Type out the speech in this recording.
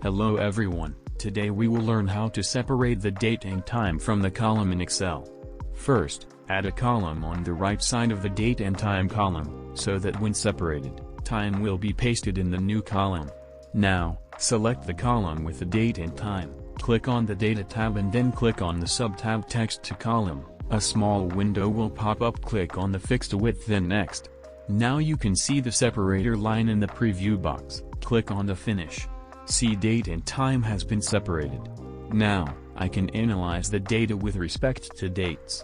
Hello everyone, today we will learn how to separate the date and time from the column in Excel. First, add a column on the right side of the date and time column, so that when separated, time will be pasted in the new column. Now, select the column with the date and time, click on the Data tab and then click on the sub-tab Text to Column. A small window will pop up. Click on the fixed width then Next. Now you can see the separator line in the preview box. Click on the Finish. See, date and time has been separated. Now, I can analyze the data with respect to dates.